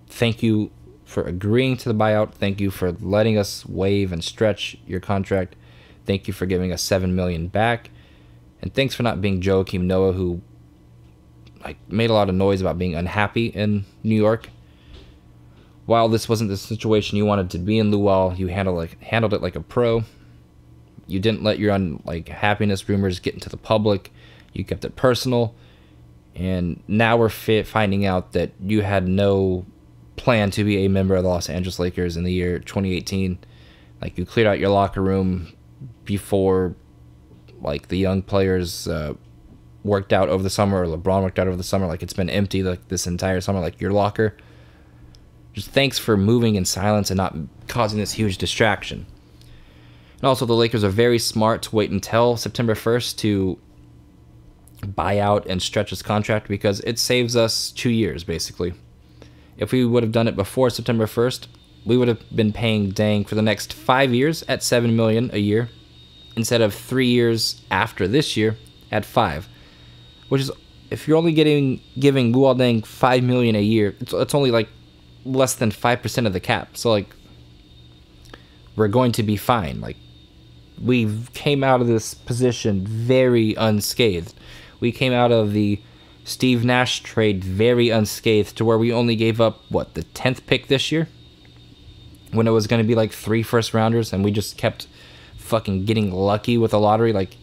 thank you for agreeing to the buyout. Thank you for letting us waive and stretch your contract. Thank you for giving us $7 million back. And thanks for not being Joakim Noah, who like made a lot of noise about being unhappy in New York. While this wasn't the situation you wanted to be in, Luol, you handled it like a pro. You didn't let your happiness rumors get into the public. You kept it personal. And now we're finding out that you had no plan to be a member of the Los Angeles Lakers in the year 2018. Like, you cleared out your locker room before like the young players worked out over the summer, or LeBron worked out over the summer. Like, it's been empty like this entire summer, like your locker. Just thanks for moving in silence and not causing this huge distraction. And also, the Lakers are very smart to wait until September 1st to buy out and stretch his contract, because it saves us 2 years, basically. If we would have done it before September 1st, we would have been paying Deng for the next 5 years at $7 million a year, instead of 3 years after this year at $5 million. Which is, if you're only giving Luol Deng $5 million a year, it's only like less than 5% of the cap. So like, we're going to be fine. Like, we came out of this position very unscathed. We came out of the Steve Nash trade very unscathed, to where we only gave up, what, the 10th pick this year? when it was going to be like 3 first rounders and we just kept fucking getting lucky with the lottery. Like,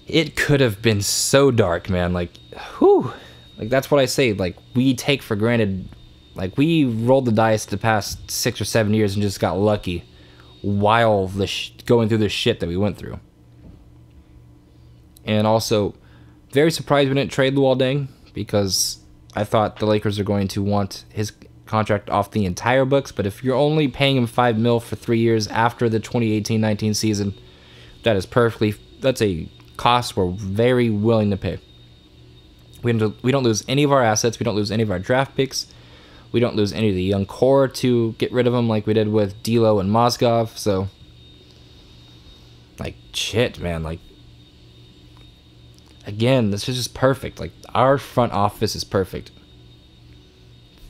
it could have been so dark, man. Like, whew. Like, that's what I say. Like, we take for granted. Like, we rolled the dice the past 6 or 7 years and just got lucky while going through the shit that we went through. And also, very surprised we didn't trade Luol Deng, because I thought the Lakers are going to want his contract off the entire books. But if you're only paying him $5 million for 3 years after the 2018-19 season, that's a cost we're very willing to pay. We don't lose any of our assets. We don't lose any of our draft picks. We don't lose any of the young core to get rid of them like we did with D'Lo and Mozgov. So, like, shit, man. Like, again, this is just perfect. Like, our front office is perfect.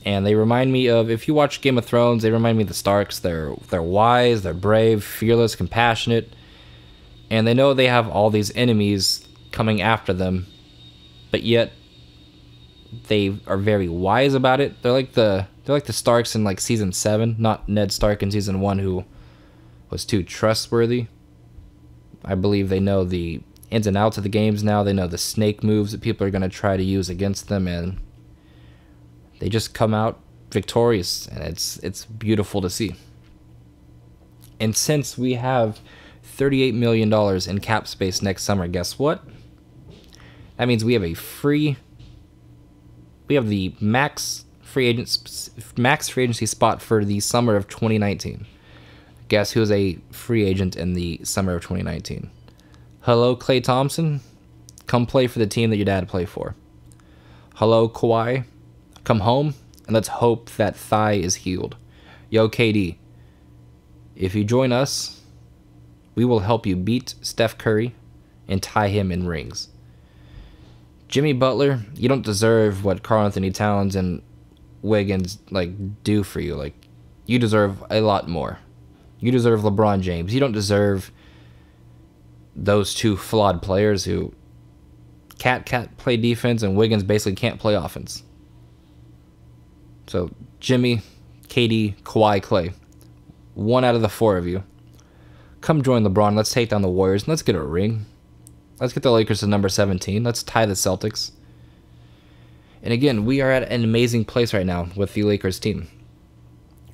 And they remind me of, if you watch Game of Thrones, they remind me of the Starks. They're wise, they're brave, fearless, compassionate. And they know they have all these enemies coming after them. But yet, they are very wise about it. They're like the Starks in like season 7, not Ned Stark in season 1, who was too trustworthy. I believe they know the ins and outs of the games now. They know the snake moves that people are going to try to use against them, and they just come out victorious, and it's beautiful to see. And since we have $38 million in cap space next summer, guess what? That means we have the max free agency spot for the summer of 2019. Guess who's a free agent in the summer of 2019? Hello, Klay Thompson. Come play for the team that your dad played for. Hello, Kawhi. Come home, and let's hope that thigh is healed. Yo, KD. If you join us, we will help you beat Steph Curry and tie him in rings. Jimmy Butler, you don't deserve what Karl Anthony Towns and Wiggins do for you. Like, you deserve a lot more. You deserve LeBron James. You don't deserve those two flawed players who can't play defense, and Wiggins basically can't play offense. So, Jimmy, KD, Kawhi, Klay, one out of the 4 of you, come join LeBron. Let's take down the Warriors, and let's get a ring. Let's get the Lakers to number 17. Let's tie the Celtics. And again, we are at an amazing place right now with the Lakers team.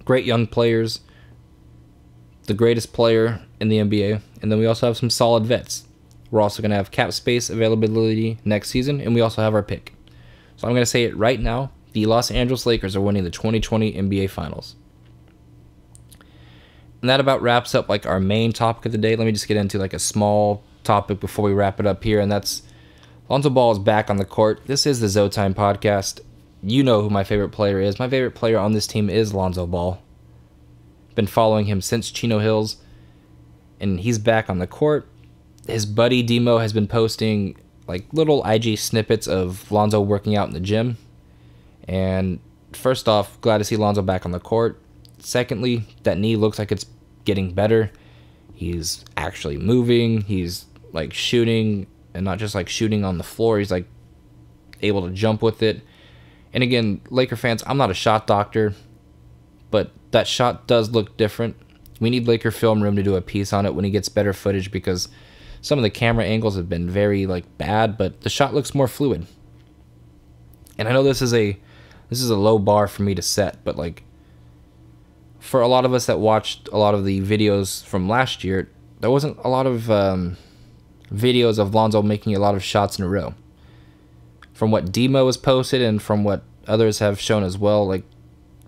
Great young players, the greatest player in the NBA, and then we also have some solid vets. We're also going to have cap space availability next season, and we also have our pick. So I'm going to say it right now. The Los Angeles Lakers are winning the 2020 NBA Finals. And that about wraps up our main topic of the day. Let me just get into a small topic before we wrap it up here, and that's Lonzo Ball is back on the court. This is the ZoTime podcast. You know who my favorite player is. My favorite player on this team is Lonzo Ball. Been following him since Chino Hills, and he's back on the court. His buddy Demo has been posting little IG snippets of Lonzo working out in the gym. And first off, glad to see Lonzo back on the court. Secondly, that knee looks like it's getting better. He's actually moving. He's shooting, and not just shooting on the floor. He's able to jump with it. And again, Laker fans, I'm not a shot doctor, but that shot does look different. We need Laker film room to do a piece on it when he gets better footage, because some of the camera angles have been very bad, but the shot looks more fluid. And I know this is a low bar for me to set, but for a lot of us that watched a lot of the videos from last year, there wasn't a lot of videos of Lonzo making a lot of shots in a row. From what Demo has posted and from what others have shown as well,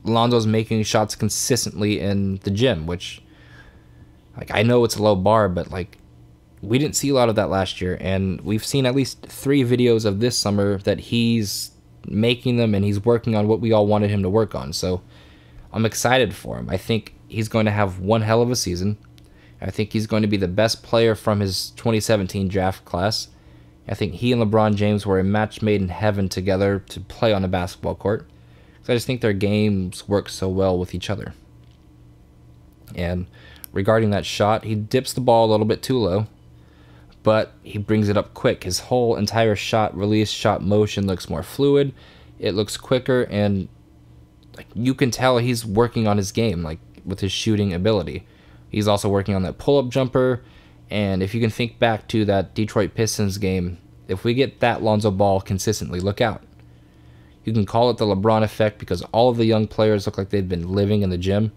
Lonzo's making shots consistently in the gym, which I know it's a low bar, but we didn't see a lot of that last year, and we've seen at least 3 videos of this summer that he's making them, and he's working on what we all wanted him to work on. So I'm excited for him. I think he's going to have one hell of a season. I think he's going to be the best player from his 2017 draft class. I think he and LeBron James were a match made in heaven together to play on a basketball court. So I just think their games work so well with each other. And regarding that shot, he dips the ball a little bit too low, but he brings it up quick. His whole entire shot release, shot motion looks more fluid. It looks quicker, and like, you can tell he's working on his game, like, with his shooting ability. He's also working on that pull-up jumper. And if you can think back to that Detroit Pistons game, if we get that Lonzo Ball consistently, look out. You can call it the LeBron effect because all of the young players look like they've been living in the gym.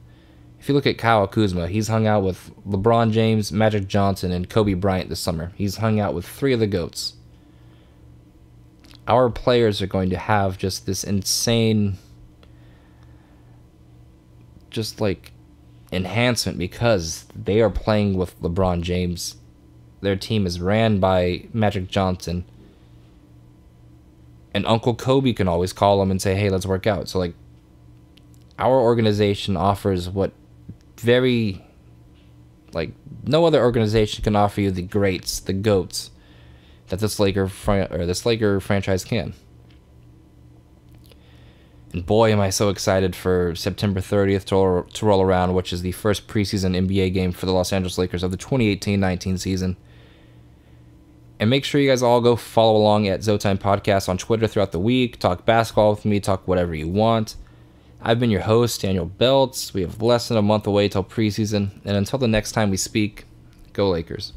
If you look at Kyle Kuzma, he's hung out with LeBron James, Magic Johnson, and Kobe Bryant this summer. He's hung out with 3 of the GOATs. Our players are going to have just this insane, just like, enhancement because they are playing with LeBron James. Their team is ran by Magic Johnson. And Uncle Kobe can always call them and say, hey, let's work out. So, like, our organization offers what no other organization can offer you the greats, the GOATs, that this Laker franchise can. And boy, am I so excited for September 30th to roll around, which is the first preseason NBA game for the Los Angeles Lakers of the 2018-19 season. And make sure you guys all go follow along at ZoTime Podcast on Twitter throughout the week. Talk basketball with me. Talk whatever you want. I've been your host, Daniel Beltz. We have less than a month away till preseason. And until the next time we speak, go Lakers.